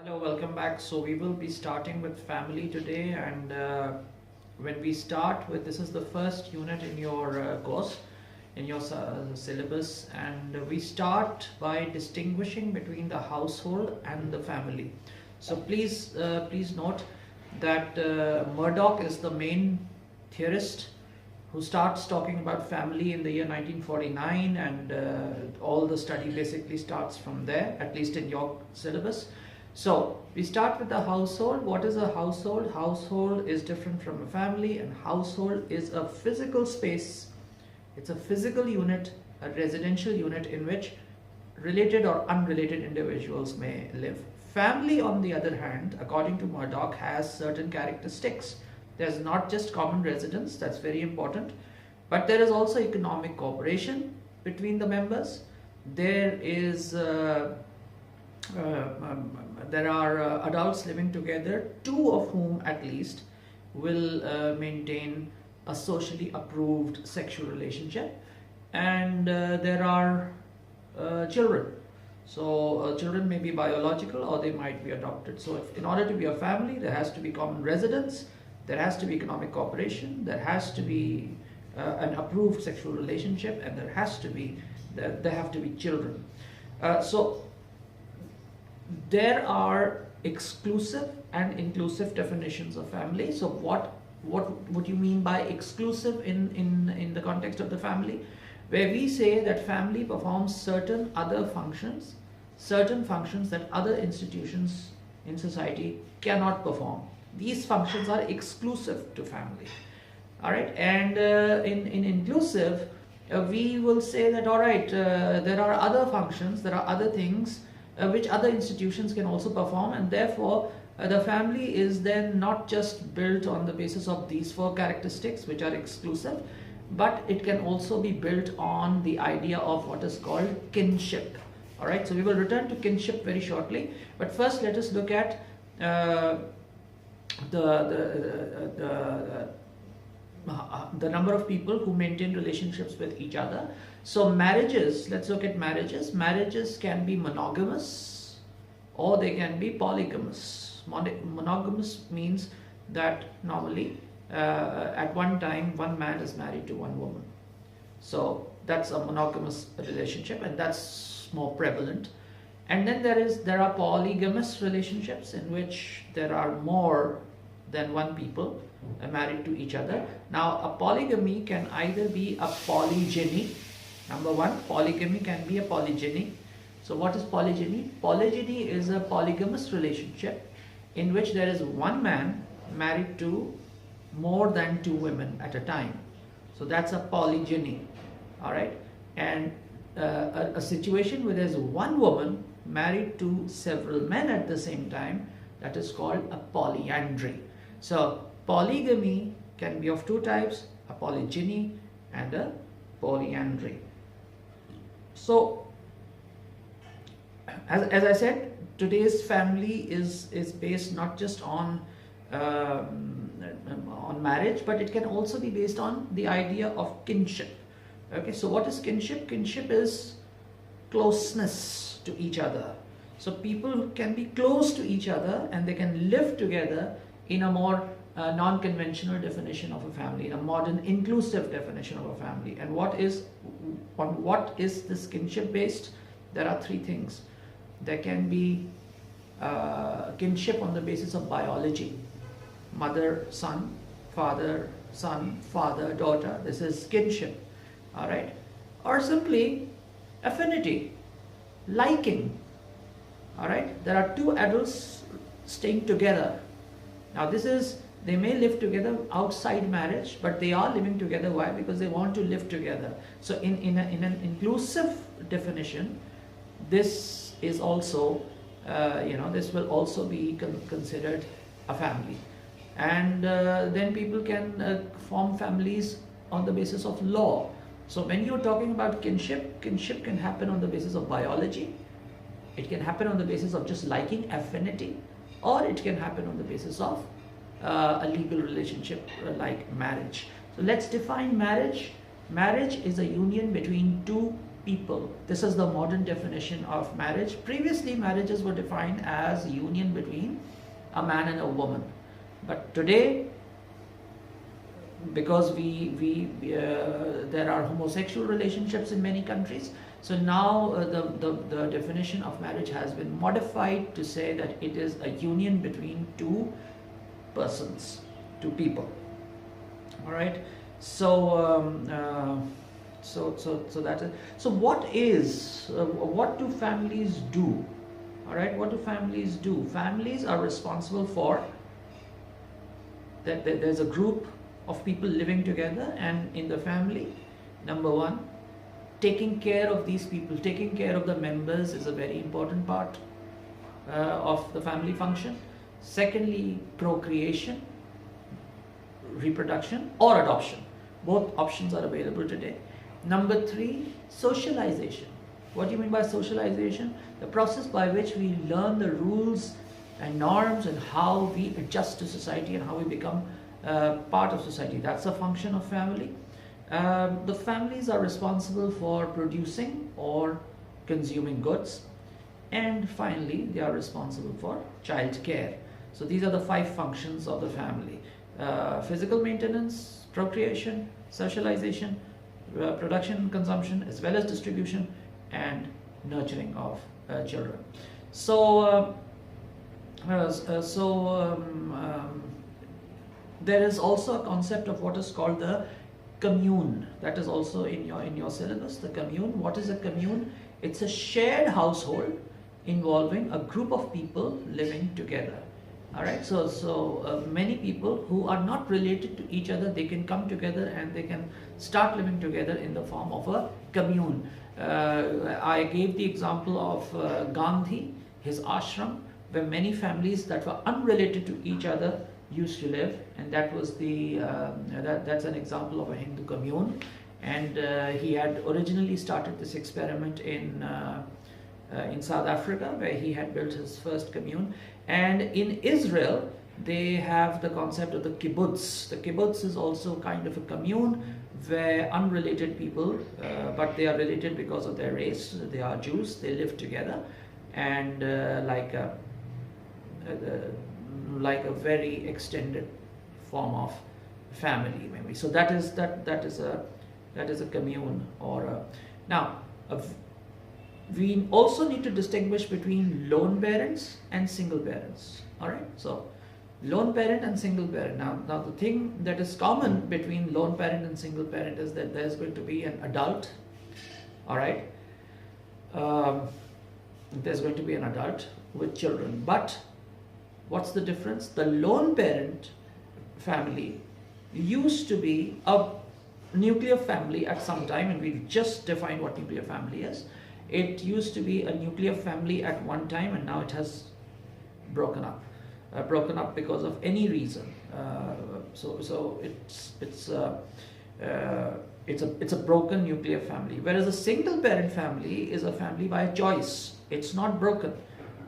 Hello, welcome back. So we will be starting with family today, and when we start with this is the first unit in your course, in your syllabus, and we start by distinguishing between the household and the family. So please note that Murdoch is the main theorist who starts talking about family in the year 1949, and all the study basically starts from there, at least in your syllabus. So we start with the household. What is a household? Household is different from a family, and household is a physical space. It's a physical unit, a residential unit in which related or unrelated individuals may live. Family, on the other hand, according to Murdoch, has certain characteristics. There's not just common residence, that's very important, but there is also economic cooperation between the members. There are adults living together, two of whom at least will maintain a socially approved sexual relationship, and there are children. So children may be biological or they might be adopted. So in order to be a family, there has to be common residence, there has to be economic cooperation, there has to be an approved sexual relationship, and there have to be children. So there are exclusive and inclusive definitions of family. So what would you mean by exclusive in the context of the family? Where we say that family performs certain functions that other institutions in society cannot perform. These functions are exclusive to family. All right, and in inclusive, we will say that all right, there are other functions, there are other things which other institutions can also perform, and therefore the family is then not just built on the basis of these four characteristics which are exclusive, but it can also be built on the idea of what is called kinship. All right, so we will return to kinship very shortly, but first let us look at the number of people who maintain relationships with each other. So marriages, let's look at marriages. Marriages can be monogamous or they can be polygamous. Monogamous means that normally at one time one man is married to one woman. So that's a monogamous relationship, and that's more prevalent. And then there are polygamous relationships in which there are more than one people married to each other. Now a polygamy can either be a polygyny. Number one, polygamy can be a polygyny. So what is polygyny? Polygyny is a polygamous relationship in which there is one man married to more than two women at a time. So that's a polygyny. All right, and a situation where there's one woman married to several men at the same time, that is called a polyandry. So polygamy can be of two types, a polygyny and a polyandry. So as I said, today's family is based not just on marriage, but it can also be based on the idea of kinship. Okay, so what is kinship? Kinship is closeness to each other. So people can be close to each other and they can live together in a more non-conventional definition of a family, in a modern inclusive definition of a family. And what is this kinship based? There are three things. There can be kinship on the basis of biology, mother, son, father, daughter. This is kinship. All right, or simply affinity, liking. All right, there are two adults staying together. Now they may live together outside marriage, but they are living together. Why? Because they want to live together. So in an inclusive definition, this is also this will also be considered a family. And then people can form families on the basis of law. So when you're talking about kinship can happen on the basis of biology, it can happen on the basis of just liking, affinity, or it can happen on the basis of a legal relationship like marriage. So let's define marriage. Marriage is a union between two people. This is the modern definition of marriage. Previously, marriages were defined as a union between a man and a woman. But today, because there are homosexual relationships in many countries, so now the definition of marriage has been modified to say that it is a union between two persons, two people. All right. So so that is, so what do families do? All right, what do families do? Families are responsible for that. There's a group of people living together, and in the family, number one, taking care of these people, taking care of the members is a very important part of the family function. Secondly, procreation, reproduction, or adoption. Both options are available today. Number three, socialization. What do you mean by socialization? The process by which we learn the rules and norms and how we adjust to society and how we become part of society. That's a function of family. The families are responsible for producing or consuming goods. And finally, they are responsible for child care. So these are the 5 functions of the family. Physical maintenance, procreation, socialization, production and consumption, as well as distribution and nurturing of children. So, there is also a concept of what is called the commune. That is also in your syllabus. The commune. What is a commune? It's a shared household involving a group of people living together. All right. So many people who are not related to each other, they can come together and they can start living together in the form of a commune. I gave the example of Gandhi, his ashram, where many families that were unrelated to each other used to live, and that was that's an example of a Hindu commune. And he had originally started this experiment in South Africa, where he had built his first commune. And in Israel, they have the concept of the kibbutz. The kibbutz is also kind of a commune where unrelated people, but they are related because of their race. They are Jews. They live together, and like a very extended form of family, maybe. So that is a commune. We also need to distinguish between lone parents and single parents. All right. So lone parent and single parent. Now the thing that is common between lone parent and single parent is that there's going to be an adult. All right. There's going to be an adult with children. But what's the difference? The lone parent family used to be a nuclear family at some time, and we've just defined what nuclear family is. It used to be a nuclear family at one time, and now it has broken up. Broken up because of any reason. So it's a broken nuclear family. Whereas a single parent family is a family by choice. It's not broken.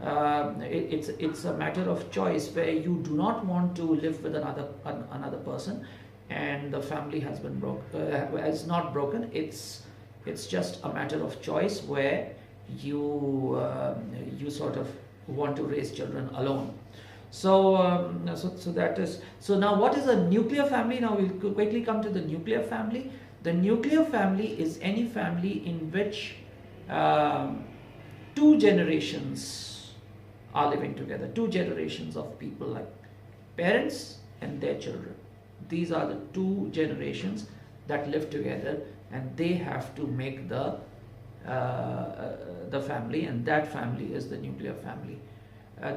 It's a matter of choice where you do not want to live with another person, and the family has been it's not broken. It's just a matter of choice where you sort of want to raise children alone. So that is, so now what is a nuclear family? Now we'll quickly come to the nuclear family. The nuclear family is any family in which 2 generations are living together, 2 generations of people, like parents and their children. These are the 2 generations that live together, and they have to make the family, and that family is the nuclear family.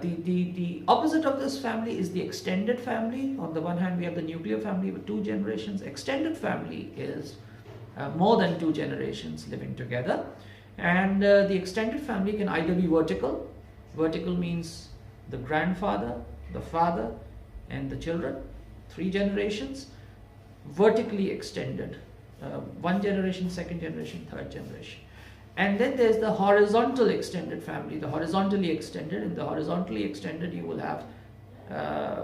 The opposite of this family is the extended family. On the one hand, we have the nuclear family with 2 generations. Extended family is more than 2 generations living together, and the extended family can either be vertical. Vertical means the grandfather, the father, and the children, 3 generations. Vertically extended, 1 generation, 2nd generation, 3rd generation. And then there's the horizontal extended family, the horizontally extended. In the horizontally extended, you will have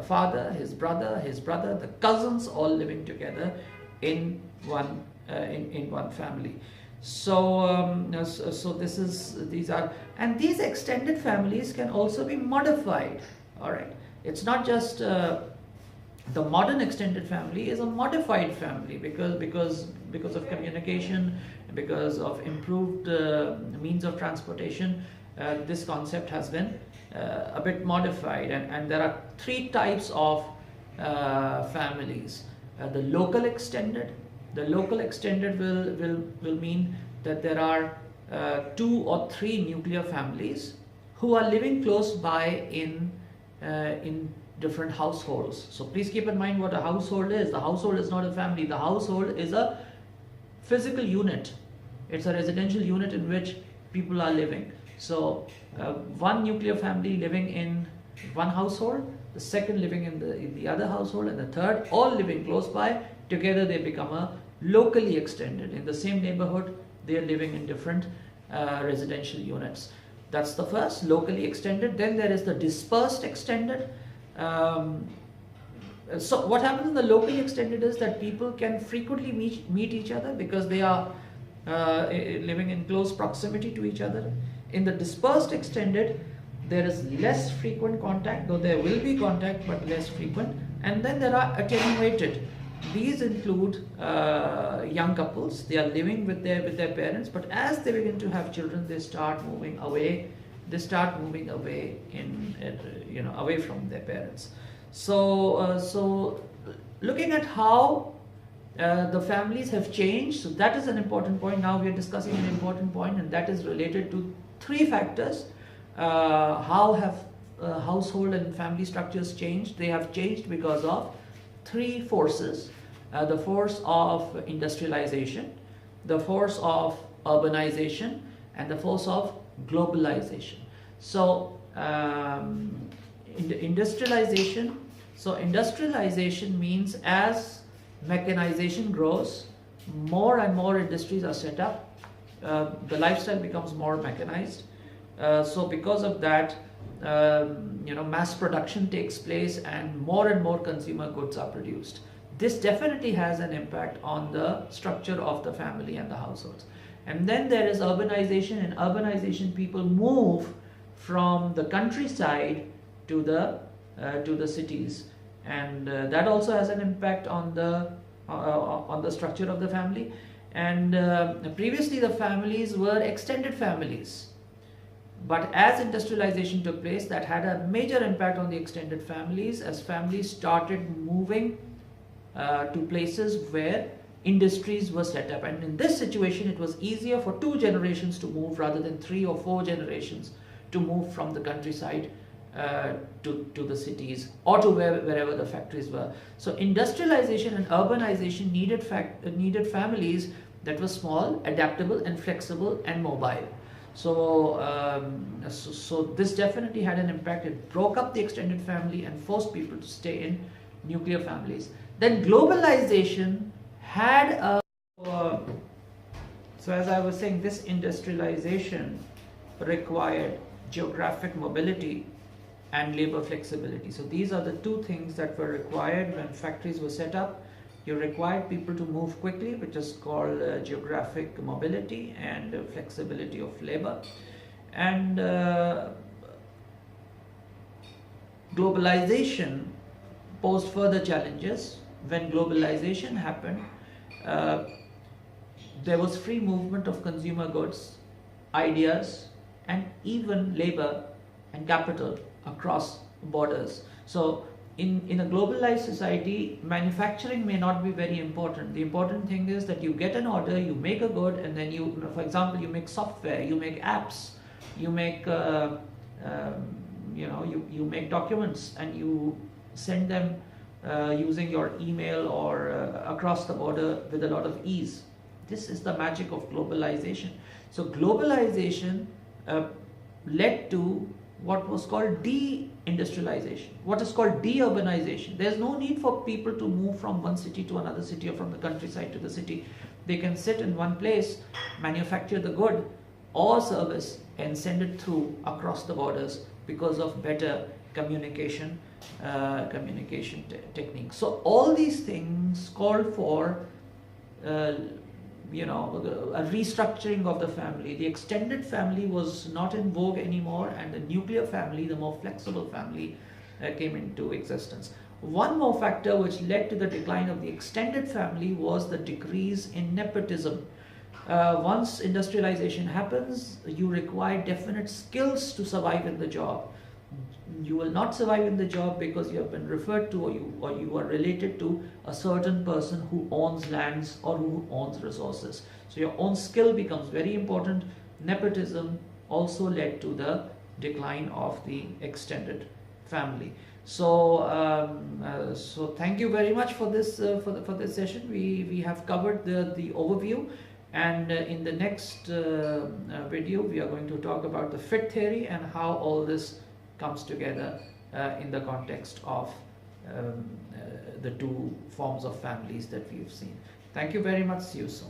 father, his brother, the cousins, all living together in one family. So this is, these are, and these extended families can also be modified. All right, it's not just the modern extended family is a modified family because of communication, because of improved means of transportation. This concept has been a bit modified, and there are three types of families. The local extended. The local extended will mean that there are 2 or 3 nuclear families who are living close by in different households. So please keep in mind what a household is. The household is not a family. The household is a physical unit. It's a residential unit in which people are living. So one nuclear family living in one household, the second living in the other household, and the third all living close by. Together they become a locally extended. In the same neighborhood, they are living in different residential units. That's the first, locally extended. Then there is the dispersed extended. So what happens in the locally extended is that people can frequently meet each other because they are living in close proximity to each other. In the dispersed extended, there is less frequent contact, though there will be contact, but less frequent. And then there are attenuated. These include young couples. They are living with their parents, but as they begin to have children, they start moving away. They start moving away away from their parents. So looking at how the families have changed, so that is an important point. Now we are discussing an important point, and that is related to 3 factors. How have household and family structures changed? They have changed because of 3 forces. The force of industrialization, the force of urbanization, and the force of globalization. So industrialization means as mechanization grows, more and more industries are set up, the lifestyle becomes more mechanized. So because of that, mass production takes place and more consumer goods are produced. This definitely has an impact on the structure of the family and the households. And then there is urbanization. In urbanization, people move from the countryside to the cities, and that also has an impact on the structure of the family. And previously the families were extended families. But as industrialization took place, that had a major impact on the extended families, as families started moving to places where industries were set up. And in this situation, it was easier for 2 generations to move rather than 3 or 4 generations to move from the countryside to the cities or to wherever the factories were. So industrialization and urbanization needed families that were small, adaptable, and flexible and mobile. So this definitely had an impact. It broke up the extended family and forced people to stay in nuclear families. Then globalization had a... So as I was saying, this industrialization required geographic mobility and labor flexibility. So these are the 2 things that were required when factories were set up. You required people to move quickly, which is called geographic mobility and flexibility of labor. And globalization posed further challenges. When globalization happened, there was free movement of consumer goods, ideas, and even labor and capital across borders. So in a globalized society, manufacturing may not be very important. The important thing is that you get an order, you make a good, and then you, for example, you make software, you make apps, you make you make documents, and you send them using your email or across the border with a lot of ease. This is the magic of globalization. So globalization led to what was called de-industrialization, what is called de-urbanization. There's no need for people to move from one city to another city or from the countryside to the city. They can sit in one place, manufacture the good or service, and send it through across the borders because of better communication techniques. So all these things called for a restructuring of the family. The extended family was not in vogue anymore, and the nuclear family, the more flexible family, came into existence. One more factor which led to the decline of the extended family was the decrease in nepotism. Once industrialization happens, you require definite skills to survive in the job. You will not survive in the job because you have been referred to, or you are related to a certain person who owns lands or who owns resources. So your own skill becomes very important. Nepotism also led to the decline of the extended family. So thank you very much for this for this session. We have covered the overview, and in the next video we are going to talk about the fit theory and how all this comes together in the context of the two forms of families that we've seen. Thank you very much. See you soon.